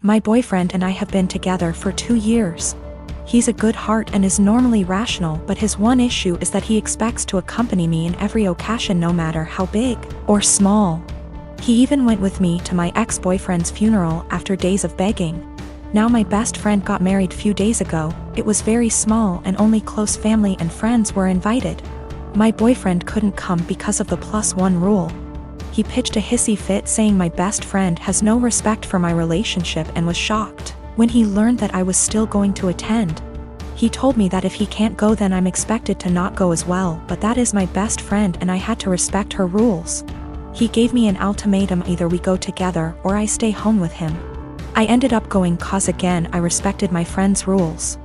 My boyfriend and I have been together for 2 years. He's a good heart and is normally rational, but his one issue is that he expects to accompany me in every occasion no matter how big or small. He even went with me to my ex-boyfriend's funeral after days of begging. Now my best friend got married few days ago. It was very small and only close family and friends were invited. My boyfriend couldn't come because of the +1 rule. He pitched a hissy fit saying my best friend has no respect for my relationship and was shocked when he learned that I was still going to attend. He told me that if he can't go then I'm expected to not go as well, but that is my best friend and I had to respect her rules. He gave me an ultimatum: either we go together or I stay home with him. I ended up going cause again I respected my friend's rules.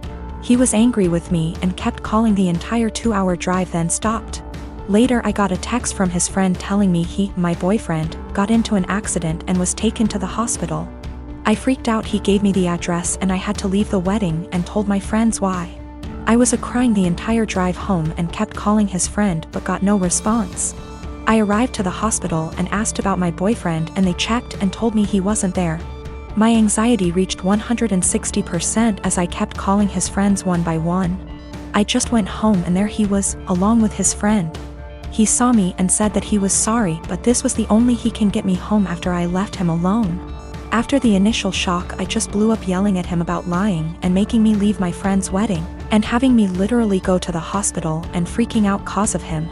He was angry with me and kept calling the entire 2-hour drive, then stopped. Later I got a text from his friend telling me my boyfriend, got into an accident and was taken to the hospital. I freaked out. He gave me the address and I had to leave the wedding and told my friends why. I was crying the entire drive home and kept calling his friend but got no response. I arrived to the hospital and asked about my boyfriend and they checked and told me he wasn't there. My anxiety reached 160% as I kept calling his friends one by one. I just went home and there he was, along with his friend. He saw me and said that he was sorry, but this was the only he can get me home after I left him alone. After the initial shock, I just blew up yelling at him about lying and making me leave my friend's wedding, and having me literally go to the hospital and freaking out cause of him.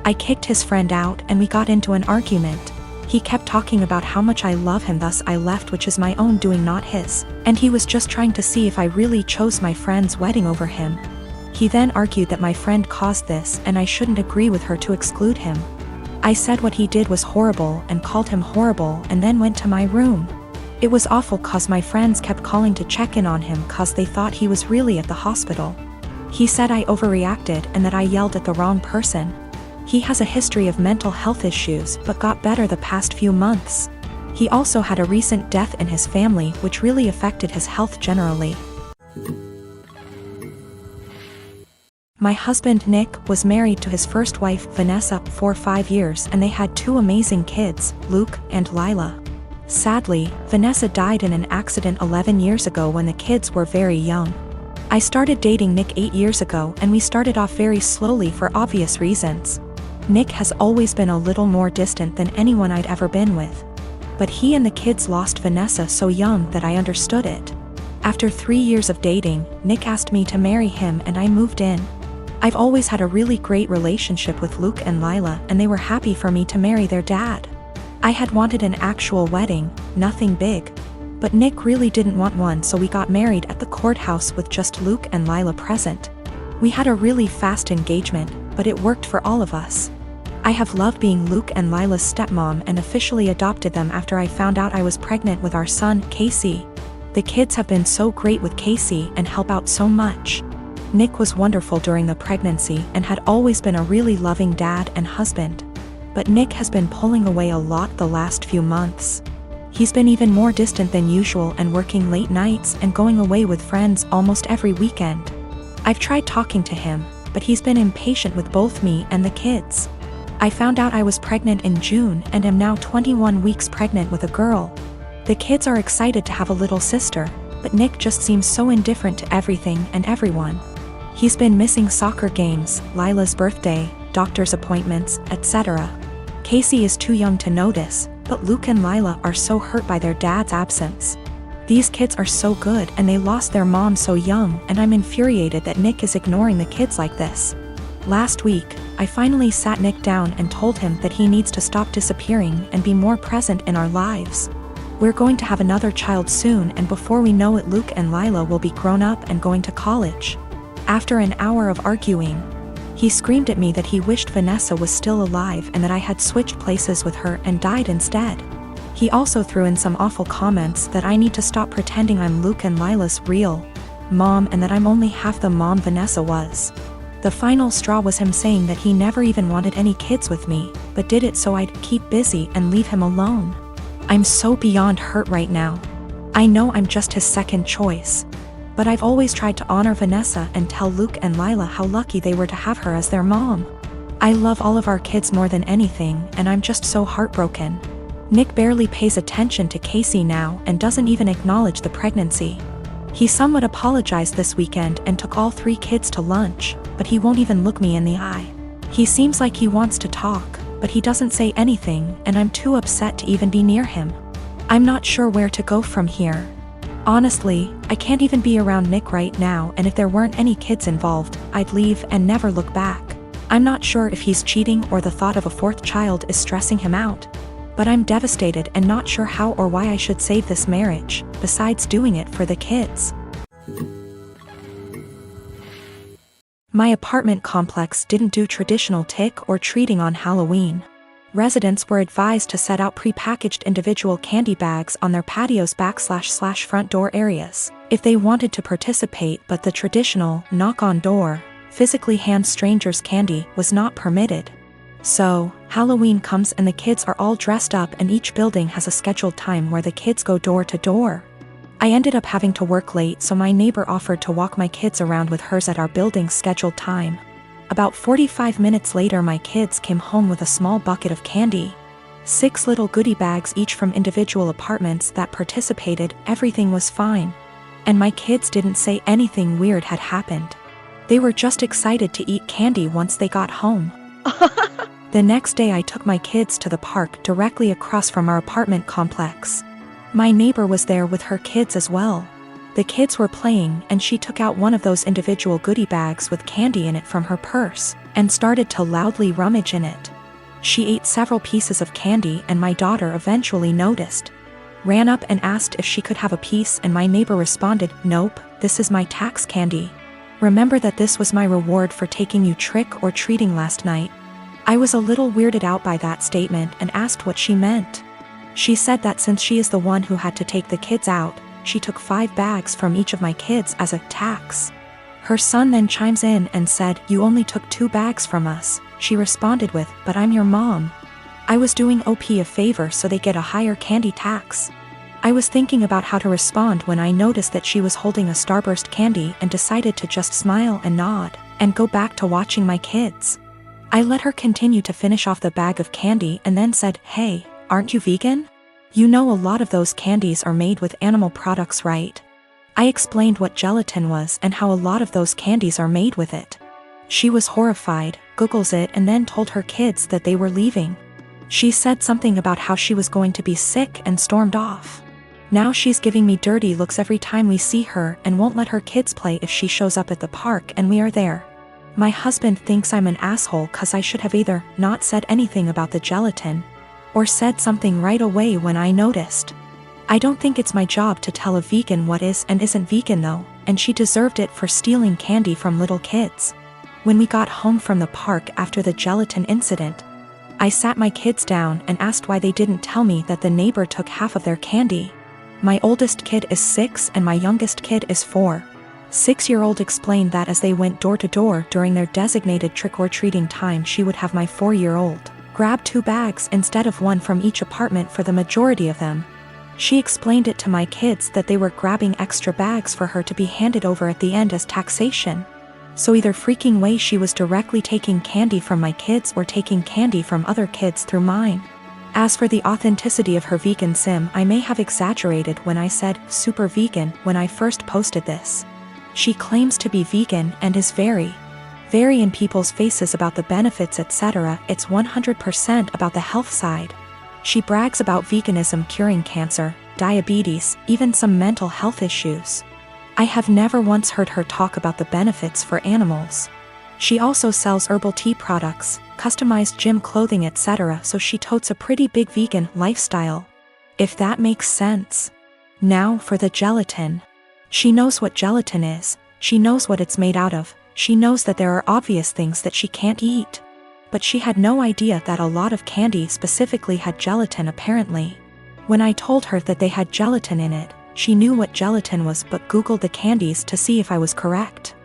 I kicked his friend out and we got into an argument. He kept talking about how much I love him, thus I left, which is my own doing, not his, and he was just trying to see if I really chose my friend's wedding over him. He then argued that my friend caused this and I shouldn't agree with her to exclude him. I said what he did was horrible and called him horrible and then went to my room. It was awful cause my friends kept calling to check in on him cause they thought he was really at the hospital. He said I overreacted and that I yelled at the wrong person. He has a history of mental health issues but got better the past few months. He also had a recent death in his family which really affected his health generally. My husband Nick was married to his first wife Vanessa for 5 years and they had 2 amazing kids, Luke and Lila. Sadly, Vanessa died in an accident 11 years ago when the kids were very young. I started dating Nick 8 years ago and we started off very slowly for obvious reasons. Nick has always been a little more distant than anyone I'd ever been with. But he and the kids lost Vanessa so young that I understood it. After 3 years of dating, Nick asked me to marry him and I moved in. I've always had a really great relationship with Luke and Lila and they were happy for me to marry their dad. I had wanted an actual wedding, nothing big. But Nick really didn't want one, so we got married at the courthouse with just Luke and Lila present. We had a really fast engagement, but it worked for all of us. I have loved being Luke and Lila's stepmom and officially adopted them after I found out I was pregnant with our son, Casey. The kids have been so great with Casey and help out so much. Nick was wonderful during the pregnancy and had always been a really loving dad and husband. But Nick has been pulling away a lot the last few months. He's been even more distant than usual and working late nights and going away with friends almost every weekend. I've tried talking to him, but he's been impatient with both me and the kids. I found out I was pregnant in June and am now 21 weeks pregnant with a girl. The kids are excited to have a little sister, but Nick just seems so indifferent to everything and everyone. He's been missing soccer games, Lila's birthday, doctor's appointments, etc. Casey is too young to notice, but Luke and Lila are so hurt by their dad's absence. These kids are so good and they lost their mom so young, and I'm infuriated that Nick is ignoring the kids like this. Last week, I finally sat Nick down and told him that he needs to stop disappearing and be more present in our lives. We're going to have another child soon and before we know it Luke and Lila will be grown up and going to college. After an hour of arguing, he screamed at me that he wished Vanessa was still alive and that I had switched places with her and died instead. He also threw in some awful comments that I need to stop pretending I'm Luke and Lila's real mom and that I'm only half the mom Vanessa was. The final straw was him saying that he never even wanted any kids with me, but did it so I'd keep busy and leave him alone. I'm so beyond hurt right now. I know I'm just his second choice. But I've always tried to honor Vanessa and tell Luke and Lila how lucky they were to have her as their mom. I love all of our kids more than anything and I'm just so heartbroken. Nick barely pays attention to Casey now and doesn't even acknowledge the pregnancy. He somewhat apologized this weekend and took all 3 kids to lunch, but he won't even look me in the eye. He seems like he wants to talk, but he doesn't say anything, and I'm too upset to even be near him. I'm not sure where to go from here. Honestly, I can't even be around Nick right now, and if there weren't any kids involved, I'd leave and never look back. I'm not sure if he's cheating or the thought of a 4th child is stressing him out. But I'm devastated and not sure how or why I should save this marriage, besides doing it for the kids. My apartment complex didn't do traditional trick or treating on Halloween. Residents were advised to set out pre-packaged individual candy bags on their patios / front door areas if they wanted to participate, but the traditional knock on door, physically hand strangers candy was not permitted. So, Halloween comes and the kids are all dressed up, and each building has a scheduled time where the kids go door to door. I ended up having to work late, so my neighbor offered to walk my kids around with hers at our building's scheduled time. About 45 minutes later, my kids came home with a small bucket of candy. 6 little goodie bags each from individual apartments that participated. Everything was fine. And my kids didn't say anything weird had happened. They were just excited to eat candy once they got home. The next day I took my kids to the park directly across from our apartment complex. My neighbor was there with her kids as well. The kids were playing, and she took out one of those individual goodie bags with candy in it from her purse and started to loudly rummage in it. She ate several pieces of candy, and my daughter eventually noticed. Ran up and asked if she could have a piece, and my neighbor responded, "Nope, this is my tax candy. Remember that this was my reward for taking you trick or treating last night." I was a little weirded out by that statement and asked what she meant. She said that since she is the one who had to take the kids out, she took 5 bags from each of my kids as a tax. Her son then chimes in and said, "You only took 2 bags from us." She responded with, "But I'm your mom. I was doing OP a favor so they get a higher candy tax." I was thinking about how to respond when I noticed that she was holding a Starburst candy and decided to just smile and nod and go back to watching my kids. I let her continue to finish off the bag of candy and then said, "Hey, aren't you vegan? You know a lot of those candies are made with animal products, right?" I explained what gelatin was and how a lot of those candies are made with it. She was horrified, Googles it, and then told her kids that they were leaving. She said something about how she was going to be sick and stormed off. Now she's giving me dirty looks every time we see her and won't let her kids play if she shows up at the park and we are there. My husband thinks I'm an asshole cause I should have either not said anything about the gelatin or said something right away when I noticed. I don't think it's my job to tell a vegan what is and isn't vegan though, and she deserved it for stealing candy from little kids. When we got home from the park after the gelatin incident, I sat my kids down and asked why they didn't tell me that the neighbor took half of their candy. My oldest kid is 6 and my youngest kid is 4. 6-year-old explained that as they went door to door during their designated trick-or-treating time, she would have my 4-year-old grab 2 bags instead of 1 from each apartment for the majority of them. She explained it to my kids that they were grabbing extra bags for her to be handed over at the end as taxation. So either freaking way she was directly taking candy from my kids or taking candy from other kids through mine. As for the authenticity of her vegan sim, I may have exaggerated when I said super vegan when I first posted this. She claims to be vegan and is very in people's faces about the benefits, etc. It's 100% about the health side. She brags about veganism curing cancer, diabetes, even some mental health issues. I have never once heard her talk about the benefits for animals. She also sells herbal tea products, customized gym clothing, etc., so she totes a pretty big vegan lifestyle. If that makes sense. Now for the gelatin. She knows what gelatin is, she knows what it's made out of, she knows that there are obvious things that she can't eat. But she had no idea that a lot of candy specifically had gelatin apparently. When I told her that they had gelatin in it, she knew what gelatin was but Googled the candies to see if I was correct.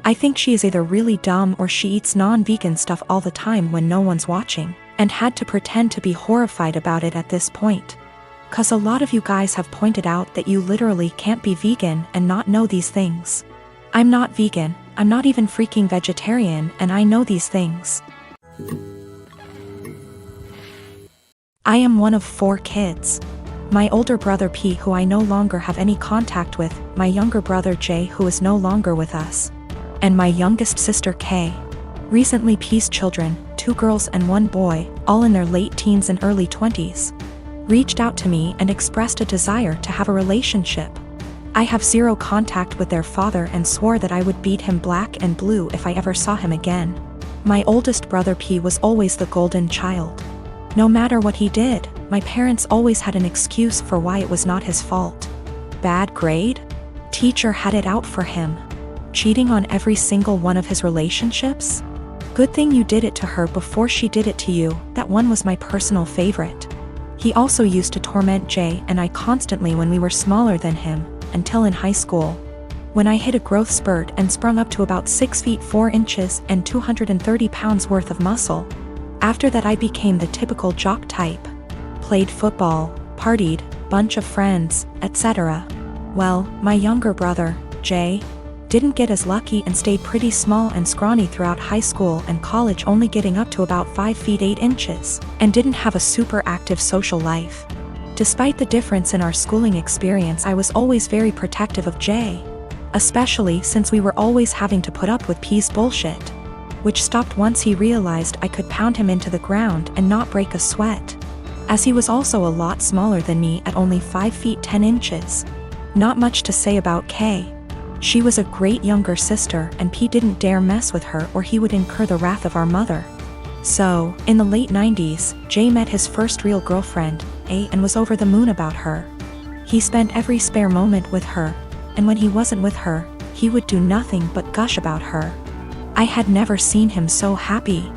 I think she is either really dumb or she eats non-vegan stuff all the time when no one's watching, and had to pretend to be horrified about it at this point. Cause a lot of you guys have pointed out that you literally can't be vegan and not know these things. I'm not vegan, I'm not even freaking vegetarian, and I know these things. I am one of 4 kids. My older brother P, who I no longer have any contact with, my younger brother J, who is no longer with us, and my youngest sister K. Recently P's children, 2 girls and 1 boy, all in their late teens and early 20s, reached out to me and expressed a desire to have a relationship. I have 0 contact with their father and swore that I would beat him black and blue if I ever saw him again. My oldest brother P was always the golden child. No matter what he did, my parents always had an excuse for why it was not his fault. Bad grade? Teacher had it out for him. Cheating on every single one of his relationships? Good thing you did it to her before she did it to you. That one was my personal favorite. He also used to torment Jay and I constantly when we were smaller than him, until in high school, when I hit a growth spurt and sprung up to about 6 feet 4 inches and 230 pounds worth of muscle. After that I became the typical jock type. Played football, partied, bunch of friends, etc. Well, my younger brother, Jay, didn't get as lucky and stayed pretty small and scrawny throughout high school and college, only getting up to about 5 feet 8 inches, and didn't have a super active social life. Despite the difference in our schooling experience, I was always very protective of Jay, especially since we were always having to put up with P's bullshit, which stopped once he realized I could pound him into the ground and not break a sweat, as he was also a lot smaller than me at only 5 feet 10 inches. Not much to say about K. She was a great younger sister and P didn't dare mess with her or he would incur the wrath of our mother. So, in the late 90s, Jay met his first real girlfriend, A, and was over the moon about her. He spent every spare moment with her, and when he wasn't with her, he would do nothing but gush about her. I had never seen him so happy.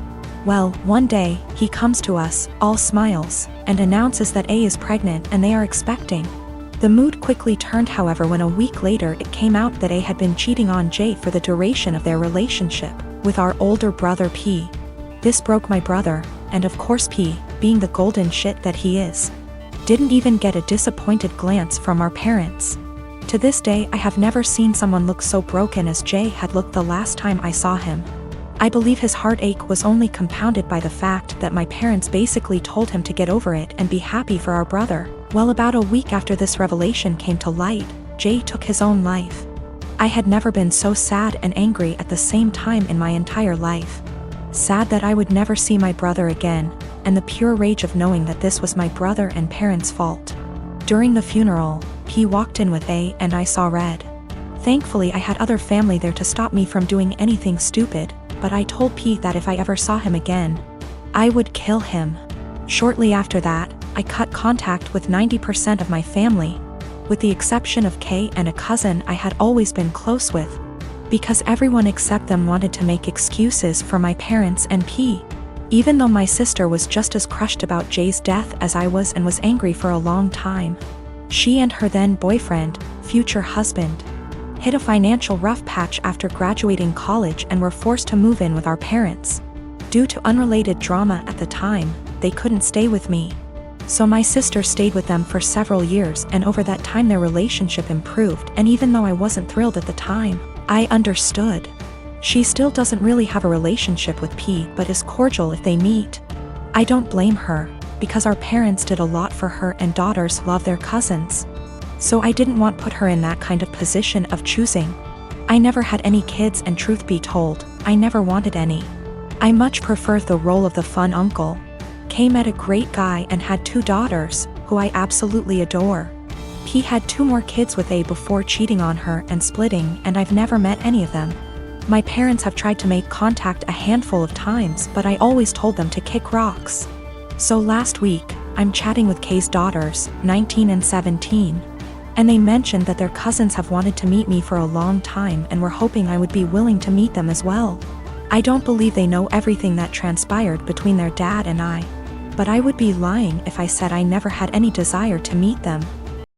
Well, one day, he comes to us, all smiles, and announces that A is pregnant and they are expecting. The mood quickly turned, however, when a week later it came out that A had been cheating on Jay for the duration of their relationship with our older brother P. This broke my brother, and of course P, being the golden shit that he is, didn't even get a disappointed glance from our parents. To this day I have never seen someone look so broken as Jay had looked the last time I saw him. I believe his heartache was only compounded by the fact that my parents basically told him to get over it and be happy for our brother. Well, about a week after this revelation came to light, Jay took his own life. I had never been so sad and angry at the same time in my entire life. Sad that I would never see my brother again, and the pure rage of knowing that this was my brother and parents' fault. During the funeral, P walked in with A and I saw red. Thankfully I had other family there to stop me from doing anything stupid, but I told P that if I ever saw him again, I would kill him. Shortly after that, I cut contact with 90% of my family, with the exception of K and a cousin I had always been close with, because everyone except them wanted to make excuses for my parents and P. Even though my sister was just as crushed about Jay's death as I was and was angry for a long time. She and her then boyfriend, future husband, hit a financial rough patch after graduating college and were forced to move in with our parents. Due to unrelated drama at the time, they couldn't stay with me. So my sister stayed with them for several years, and over that time their relationship improved, and even though I wasn't thrilled at the time, I understood. She still doesn't really have a relationship with P, but is cordial if they meet. I don't blame her, because our parents did a lot for her and daughters love their cousins. So I didn't want to put her in that kind of position of choosing. I never had any kids, and truth be told, I never wanted any. I much prefer the role of the fun uncle. Kay met a great guy and had 2 daughters, who I absolutely adore. P had 2 more kids with A before cheating on her and splitting, and I've never met any of them. My parents have tried to make contact a handful of times, but I always told them to kick rocks. So last week, I'm chatting with Kay's daughters, 19 and 17. And they mentioned that their cousins have wanted to meet me for a long time and were hoping I would be willing to meet them as well. I don't believe they know everything that transpired between their dad and I, but I would be lying if I said I never had any desire to meet them.